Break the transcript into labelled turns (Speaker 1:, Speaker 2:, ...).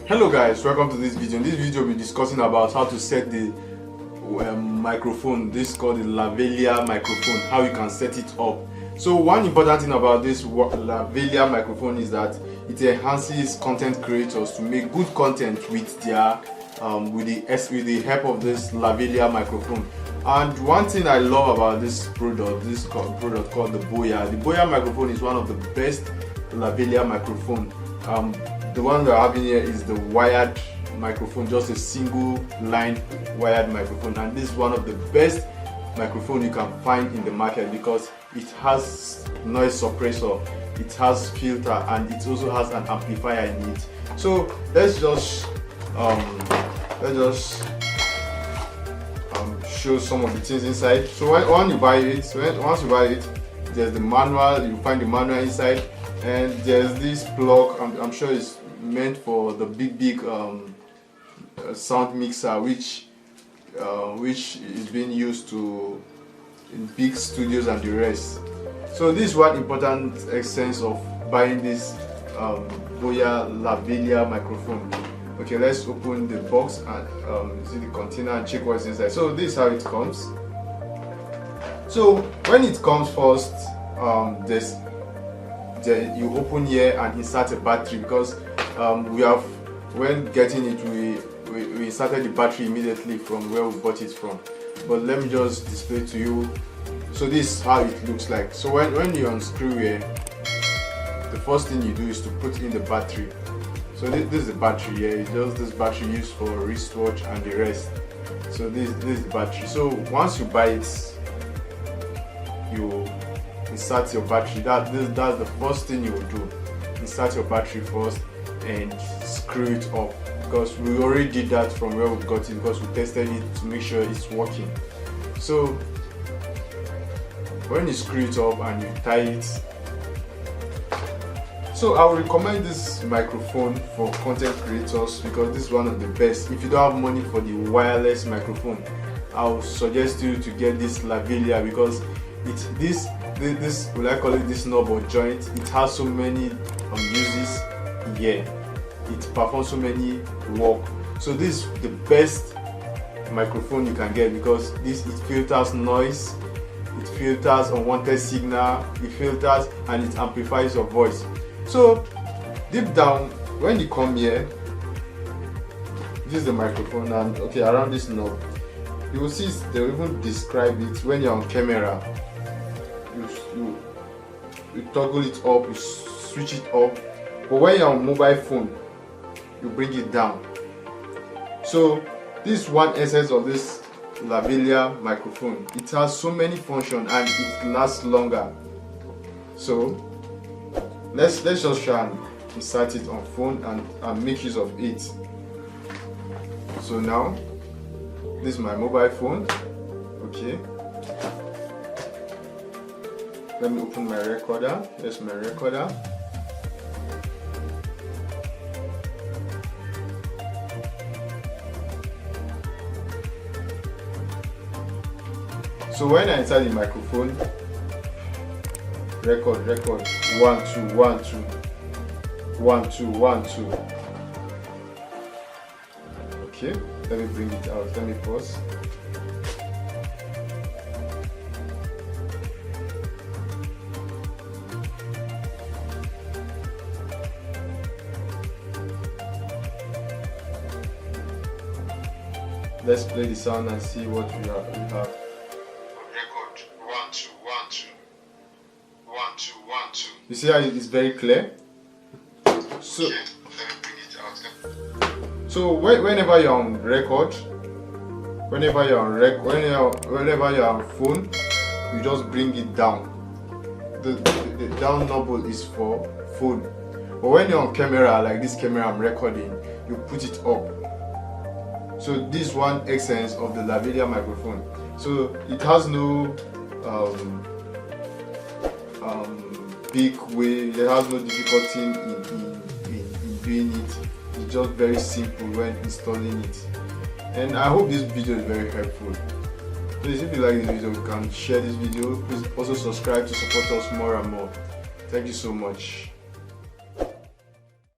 Speaker 1: Hello guys, welcome to this video. In this video we'll be discussing about how to set the microphone. This is called the Lavalier microphone, how you can set it up. So one important thing about this Lavalier microphone is that it enhances content creators to make good content with their with the help of this Lavalier microphone. And one thing I love about this product called the Boya. The Boya microphone is one of the best Lavalier microphone. The one we're having here is the wired microphone, just a single line wired microphone, and this is one of the best microphone you can find in the market because it has noise suppressor, it has filter, and it also has an amplifier in it. So let's just show some of the things inside. So once you buy it, there's the manual. You find the manual inside, and there's this plug. I'm sure it's meant for the big sound mixer, which is being used in big studios and the rest. So this is one important essence of buying this Boya Lavalier microphone. Okay, let's open the box and see the container and check what's inside. So this is how it comes. So when it comes first, you open here and insert a battery, because when getting it, we inserted the battery immediately from where we bought it from. But let me just display to you. So this is how it looks like. So when you unscrew here, the first thing you do is to put in the battery. So this is the battery here. It's just this battery used for wristwatch and the rest. So this is the battery. So once you buy it, you insert your battery. That's the first thing you will do. Insert your battery first and screw it up, because we already did that from where we got it, because we tested it to make sure it's working. So when you screw it up and you tie it, so I would recommend this microphone for content creators because this is one of the best. If you don't have money for the wireless microphone, I would suggest you to get this Lavalier, because this will I call it this knob or joint. It has so many uses here. It performs so many work. So this is the best microphone you can get, because it filters noise, it filters unwanted signal, it filters and it amplifies your voice. So deep down, when you come here, this is the microphone, and okay, around this knob you will see they'll even describe it. When you're on camera, you toggle it up, you switch it up, but when you're on mobile phone, you bring it down. So this is one essence of this Lavalier microphone. It has so many functions and it lasts longer. So let's just try and insert it on phone and make use of it. So now this is my mobile phone. Okay, let me open my recorder. There's my recorder. So when I insert the microphone, record 1 2 1 2 1 2 1 2. Okay, let me bring it out. Let me pause. Let's play the sound and see what we have.
Speaker 2: Record 1 2 1 2 1 2 1 2.
Speaker 1: You see how it's very clear? So,
Speaker 2: okay, let me bring it out.
Speaker 1: So whenever you're on record, whenever you're on phone, you just bring it down. The down knob is for phone. But when you're on camera, like this camera I'm recording, you put it up. So this one essence of the Lavalier microphone. So it has no big way. There has no difficulty in doing it. It's just very simple when installing it. And I hope this video is very helpful. Please, if you like this video, you can share this video. Please also subscribe to support us more and more. Thank you so much.